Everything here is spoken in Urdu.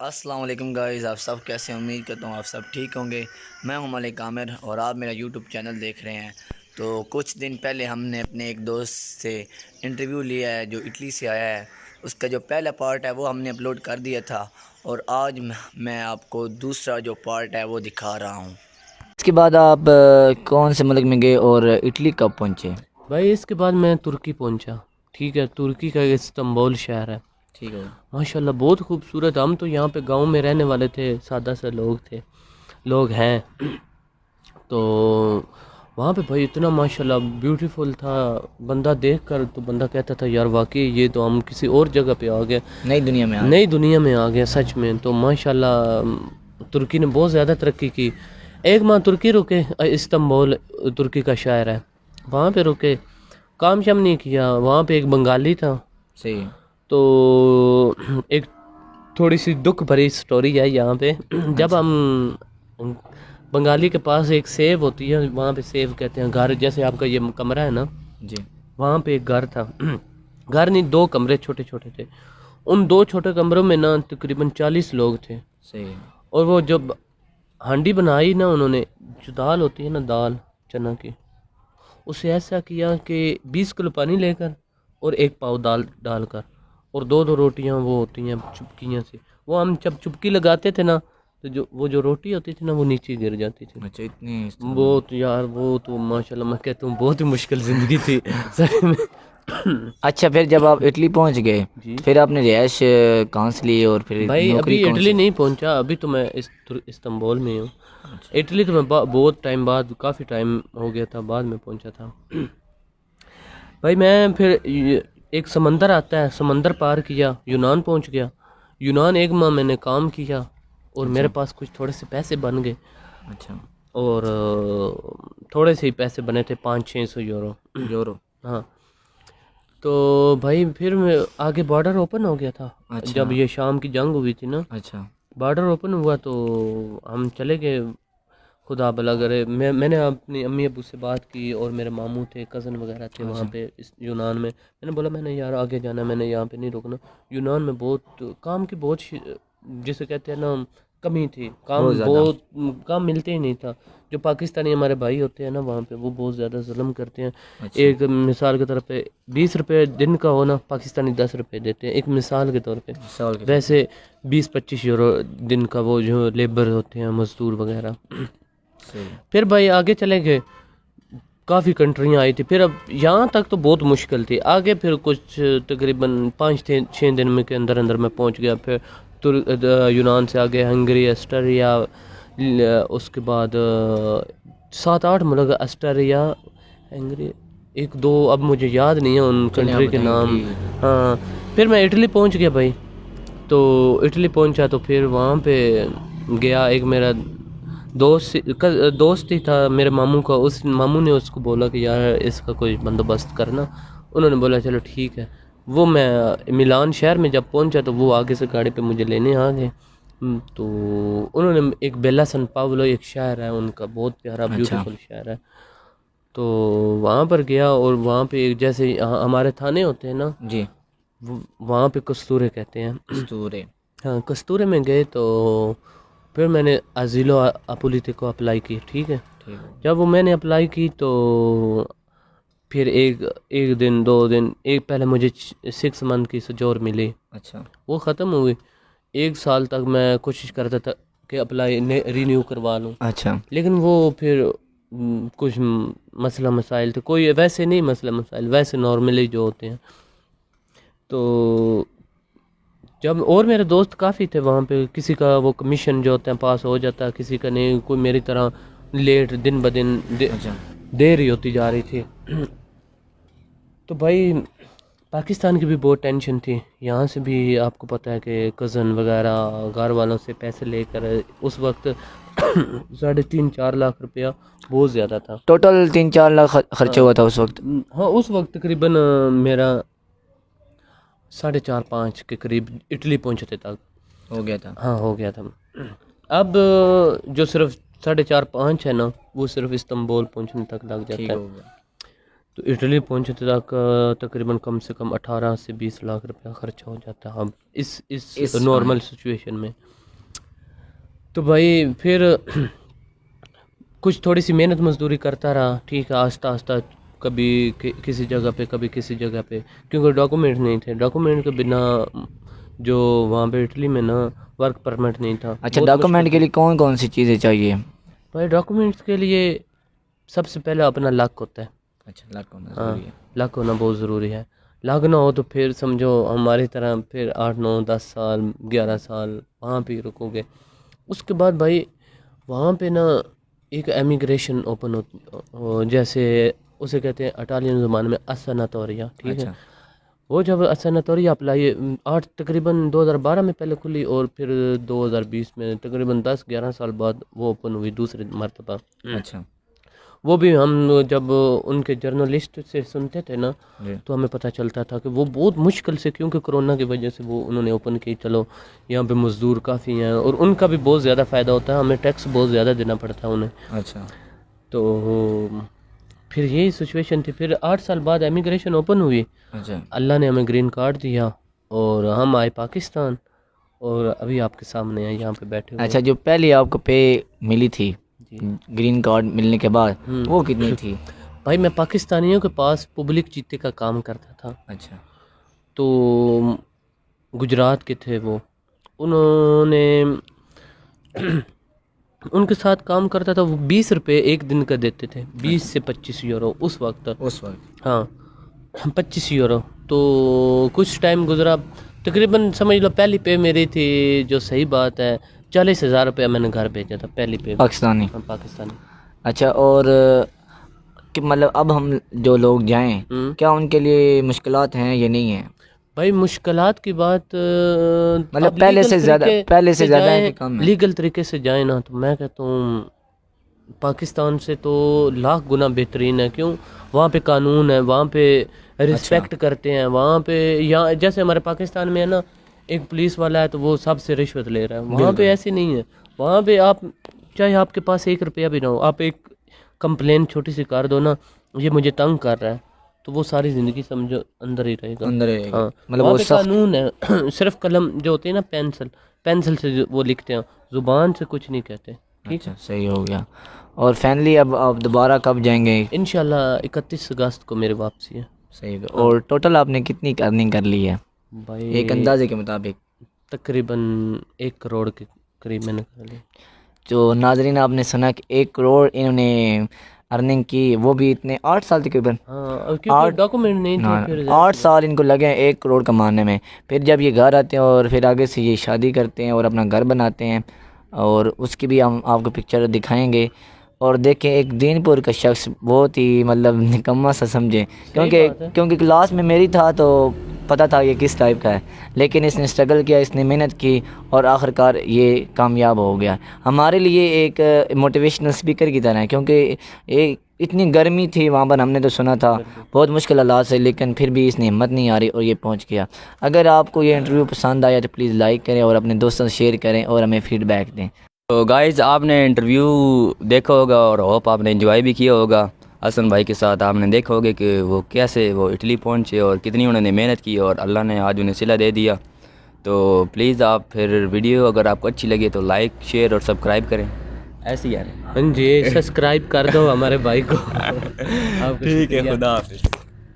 السلام علیکم گائز، آپ سب کیسے ہیں؟ امید کرتا ہوں آپ سب ٹھیک ہوں گے۔ میں ہوں ملک عامر اور آپ میرا یوٹیوب چینل دیکھ رہے ہیں۔ تو کچھ دن پہلے ہم نے اپنے ایک دوست سے انٹرویو لیا ہے جو اٹلی سے آیا ہے۔ اس کا جو پہلا پارٹ ہے وہ ہم نے اپلوڈ کر دیا تھا، اور آج میں آپ کو دوسرا جو پارٹ ہے وہ دکھا رہا ہوں۔ اس کے بعد آپ کون سے ملک میں گئے اور اٹلی کب پہنچے؟ بھائی اس کے بعد میں ترکی پہنچا، ٹھیک ہے۔ ترکی کا استنبول شہر ہے، ٹھیک ہے ماشاءاللہ بہت خوبصورت۔ ہم تو یہاں پہ گاؤں میں رہنے والے تھے، سادہ سے لوگ ہیں، تو وہاں پہ بھائی اتنا ماشاءاللہ بیوٹیفل تھا، بندہ دیکھ کر تو بندہ کہتا تھا یار واقعی یہ تو ہم کسی اور جگہ پہ آ گئے، نئی دنیا میں آ گئے سچ میں۔ تو ماشاءاللہ ترکی نے بہت زیادہ ترقی کی۔ ایک ماہ ترکی رکے، استنبول ترکی کا شہر ہے، وہاں پہ رکے، کام شام نہیں کیا۔ وہاں پہ ایک بنگالی تھا، صحیح۔ تو ایک تھوڑی سی دکھ بھری سٹوری ہے یہاں پہ۔ جب ہم بنگالی کے پاس ایک سیو ہوتی ہے، وہاں پہ سیو کہتے ہیں گھر، جیسے آپ کا یہ کمرہ ہے نا جی، وہاں پہ ایک گھر تھا، گھر نہیں، 2 کمرے چھوٹے چھوٹے تھے۔ ان 2 چھوٹے کمروں میں نا تقریباً 40 لوگ تھے، صحیح۔ اور وہ جب ہانڈی بنائی نا انہوں نے، جو دال ہوتی ہے نا، دال چنا کی، اسے ایسا کیا کہ 20 کلو پانی لے کر اور 1 پاؤ دال ڈال کر، اور 2 روٹیاں وہ ہوتی ہیں چپکیاں سے، وہ ہم جب چپکی لگاتے تھے نا تو وہ جو روٹی ہوتی تھی نا وہ نیچے گر جاتی تھی۔ اچھا، اتنی بہت یار، وہ تو ماشاءاللہ میں کہتا ہوں بہت ہی مشکل زندگی تھی سچ میں۔ اچھا، پھر جب آپ اٹلی پہنچ گئے جی پھر آپ نے رہائش کہاں سے لی اور پھر بھائی، نوکری ابھی کون اٹلی سی؟ نہیں پہنچا، ابھی تو میں استنبول میں ہوں۔ اٹلی تو میں بہت ٹائم بعد، کافی ٹائم ہو گیا تھا، بعد میں پہنچا تھا۔ بھائی میں پھر ایک سمندر آتا ہے، سمندر پار کیا، یونان پہنچ گیا۔ یونان 1 ماہ میں نے کام کیا، اور میرے پاس کچھ تھوڑے سے پیسے بن گئے، اچھا، اور تھوڑے سے ہی پیسے بنے تھے، 500-600 یورو۔ ہاں، تو بھائی پھر میں آگے بارڈر اوپن ہو گیا تھا، اچھا، جب یہ شام کی جنگ ہوئی تھی نا، اچھا، بارڈر اوپن ہوا تو ہم چلے گئے۔ خدا بھلا کرے، میں نے اپنی امی ابو سے بات کی، اور میرے ماموں تھے، کزن وغیرہ تھے وہاں پہ یونان میں۔ میں نے بولا میں نے یار آگے جانا ہے، میں نے یہاں پہ نہیں رکنا۔ یونان میں بہت کام کی بہت جسے کہتے ہیں نا کمی تھی، بہت کام ملتے ہی نہیں تھا۔ جو پاکستانی ہمارے بھائی ہوتے ہیں نا وہاں پہ، وہ بہت زیادہ ظلم کرتے ہیں۔ ایک مثال کے طور پہ 20 روپے دن کا ہونا، پاکستانی 10 روپے دیتے ہیں، ایک مثال کے طور پہ۔ ویسے 20-25 یورو دن کا وہ جو لیبر ہوتے ہیں، مزدور وغیرہ۔ پھر بھائی آگے چلے گئے، کافی کنٹریاں آئی تھی، پھر اب یہاں تک تو بہت مشکل تھی۔ آگے پھر کچھ تقریباً 5-6 دن میں کے اندر میں پہنچ گیا۔ پھر یونان سے آگے ہنگری، آسٹریا، اس کے بعد 7-8 ملک، آسٹریا، ہنگری، 1-2 اب مجھے یاد نہیں ہے ان کنٹری کے نام۔ ہاں، پھر میں اٹلی پہنچ گیا بھائی۔ تو اٹلی پہنچا تو پھر وہاں پہ گیا، ایک میرا دوست ہی تھا میرے ماموں کا، اس ماموں نے اس کو بولا کہ یار اس کا کوئی بندوبست کرنا۔ انہوں نے بولا چلو ٹھیک ہے۔ وہ میں ملان شہر میں جب پہنچا تو وہ آگے سے گاڑی پہ مجھے لینے آ گئے۔ تو انہوں نے ایک بیلا سن پاولو ایک شہر ہے ان کا، بہت پیارا بیوٹیفل شہر ہے، تو وہاں پر گیا، اور وہاں پہ ایک جیسے ہمارے تھانے ہوتے ہیں نا جی، وہاں پہ کستورے کہتے ہیں، کستورے۔ ہاں کستورے میں گئے، تو پھر میں نے ازیلو اپولیتے کو اپلائی کی، ٹھیک ہے۔ جب وہ میں نے اپلائی کی تو پھر ایک دن 2 دن، ایک پہلے مجھے 6 منتھ کی سجور ملی، اچھا، وہ ختم ہوئی۔ 1 سال تک میں کوشش کرتا تھا کہ اپلائی رینیو کروا لوں، اچھا، لیکن وہ پھر کچھ مسئلہ مسائل تھے، کوئی ویسے نہیں مسئلہ مسائل، ویسے نارملی جو ہوتے ہیں۔ تو جب اور میرے دوست کافی تھے وہاں پہ، کسی کا وہ کمیشن جو ہوتا ہے پاس ہو جاتا ہے، کسی کا نہیں، کوئی میری طرح لیٹ دن بدن دیر ہی ہوتی جا رہی تھی۔ تو بھائی پاکستان کی بھی بہت ٹینشن تھی، یہاں سے بھی آپ کو پتہ ہے کہ کزن وغیرہ گھر والوں سے پیسے لے کر، اس وقت 3.5-4 لاکھ روپیہ بہت زیادہ تھا، ٹوٹل 3-4 لاکھ خرچہ ہوا تھا اس وقت۔ ہاں اس وقت تقریباً میرا 4.5-5 کے قریب اٹلی پہنچتے تک ہو گیا تھا۔ ہاں ہو گیا تھا۔ اب جو صرف 4.5-5 ہے نا، وہ صرف استنبول پہنچنے تک لگ جاتا ہے، تو اٹلی پہنچتے تک تقریباً کم سے کم 18 سے 20 لاکھ روپیہ خرچہ ہو جاتا ہے اب اس نارمل سچویشن میں۔ تو بھائی پھر کچھ تھوڑی سی محنت مزدوری کرتا رہا، ٹھیک ہے، آہستہ آہستہ، کبھی کسی جگہ پہ، کبھی کسی جگہ پہ، کیونکہ ڈاکومنٹ نہیں تھے، ڈاکومنٹ کے بنا جو وہاں پہ اٹلی میں نا ورک پرمٹ نہیں تھا. اچھا، بہت مشکل ڈاکومنٹ کے تھی لیے کون کون سی چیزیں چاہیے؟ بھائی. ڈاکومنٹس کے لیے سب سے پہلے اپنا لک ہوتا ہے. اچھا، لک ہونا ہاں، ضروری ہے. لک ہونا بہت ضروری ہے. لک نہ ہو تو پھر سمجھو ہماری طرح پھر 8 9 10 سال 11 سال وہاں پہ رکو گے. اس کے بعد بھائی وہاں پہ نا ایک امیگریشن اوپن ہوتی، جیسے اسے کہتے ہیں اٹالین زبان میں اسناتوریا، ٹھیک ہے. اچھا وہ جب اسناتوریا اپلائی 2012 میں پہلے کھلی، اور پھر 2020 میں تقریباً 10 11 سال بعد وہ اوپن ہوئی دوسری مرتبہ. اچھا وہ بھی ہم جب ان کے جرنلسٹ سے سنتے تھے نا جی. تو ہمیں پتہ چلتا تھا کہ وہ بہت مشکل سے، کیونکہ کرونا کی وجہ سے وہ انہوں نے اوپن کی. چلو یہاں پہ مزدور کافی ہیں اور ان کا بھی بہت زیادہ فائدہ ہوتا ہے، ہمیں ٹیکس بہت زیادہ دینا پڑتا ہے انہیں. اچھا تو پھر یہی سچویشن تھی. پھر 8 سال بعد امیگریشن اوپن ہوئی، اچھا اللہ نے ہمیں گرین کارڈ دیا اور ہم آئے پاکستان، اور ابھی آپ کے سامنے ہیں یہاں پہ بیٹھے ہوئے. اچھا، جو پہلے آپ کو پے ملی تھی جی گرین کارڈ ملنے کے بعد، وہ کتنی تھی؟ بھائی میں پاکستانیوں کے پاس پبلک چیتے کا کام کرتا تھا. اچھا تو گجرات کے تھے وہ، انہوں نے ان کے ساتھ کام کرتا تھا. وہ 20 روپے ایک دن کا دیتے تھے، 20 سے 25 یورو اس وقت. اس وقت ہاں 25 یورو. تو کچھ ٹائم گزرا، تقریباً سمجھ لو پہلی پے میری تھی، جو صحیح بات ہے 40,000 روپیہ میں نے گھر بھیجا تھا پہلی پے. پاکستانی. پاکستانی. اچھا، اور کہ مطلب اب ہم جو لوگ جائیں کیا ان کے لیے مشکلات ہیں یا نہیں ہیں؟ بھائی مشکلات کی بات مطلب پہلے سے زیادہ ہے کہ کم ہے؟ لیگل طریقے سے جائیں نا تو میں کہتا ہوں پاکستان سے تو لاکھ گنا بہترین ہے. کیوں؟ وہاں پہ قانون ہے، وہاں پہ رسپیکٹ کرتے ہیں. وہاں پہ یہاں جیسے ہمارے پاکستان میں ہے نا، ایک پولیس والا ہے تو وہ سب سے رشوت لے رہا ہے. وہاں پہ ایسے نہیں ہے. وہاں پہ آپ چاہے آپ کے پاس 1 روپیہ بھی نہ ہو، آپ ایک کمپلین چھوٹی سی کر دو نا، یہ مجھے تنگ کر رہا ہے، تو وہ ساری زندگی سمجھو اندر ہی رہے گا. ہاں مطلب وہاں وہ پہ سخت. قانون ہے. صرف قلم جو ہوتی ہے نا، پینسل سے وہ لکھتے ہیں، زبان سے کچھ نہیں کہتے. ٹھیک اچھا، صحیح ہو گیا. اور فائنلی اب آپ دوبارہ کب جائیں گے؟ انشاءاللہ 31 اگست کو میری واپسی ہے. صحیح ہے. اور ٹوٹل آپ نے کتنی ارننگ کر لی ہے بھائی ایک اندازے کے مطابق؟ تقریباً 1 کروڑ کے قریب میں نے کر لی. جو ناظرین آپ نے سنا کہ 1 کروڑ انہوں نے ارننگ کی، وہ بھی اتنے 8 سال تقریباً. ہاں کیونکہ ڈاکومنٹ نہیں تھے. پھر 8 سال ان کو لگے 1 کروڑ کمانے میں. پھر جب یہ گھر آتے ہیں اور پھر آگے سے یہ شادی کرتے ہیں اور اپنا گھر بناتے ہیں، اور اس کی بھی ہم آپ کو پکچر دکھائیں گے. اور دیکھیں ایک دین پور کا شخص بہت ہی مطلب نکما سا سمجھے، کیونکہ کلاس میں میری تھا تو پتہ تھا یہ کس ٹائپ کا ہے، لیکن اس نے اسٹرگل کیا، اس نے محنت کی اور آخرکار یہ کامیاب ہو گیا. ہمارے لیے ایک موٹیویشنل اسپیکر کی طرح ہے، کیونکہ اتنی گرمی تھی وہاں پر، ہم نے تو سنا تھا بہت مشکل حالات سے، لیکن پھر بھی اس نے ہمت نہیں ہاری اور یہ پہنچ گیا. اگر آپ کو یہ انٹرویو پسند آیا تو پلیز لائک کریں اور اپنے دوستوں سے شیئر کریں اور ہمیں فیڈ بیک دیں. تو گائز آپ نے انٹرویو دیکھا ہوگا اور ہوپ آپ نے انجوائے بھی کیا ہوگا. حسن بھائی کے ساتھ آپ نے دیکھا ہوگا کہ وہ کیسے وہ اٹلی پہنچے اور کتنی انہوں نے محنت کی اور اللہ نے آج انہیں صلہ دے دیا. تو پلیز آپ پھر ویڈیو اگر آپ کو اچھی لگے تو لائک شیئر اور سبسکرائب کریں. ایسے ہی یار. ہاں جی، سبسکرائب کر دو ہمارے بھائی کو. ٹھیک ہے، خدا حافظ.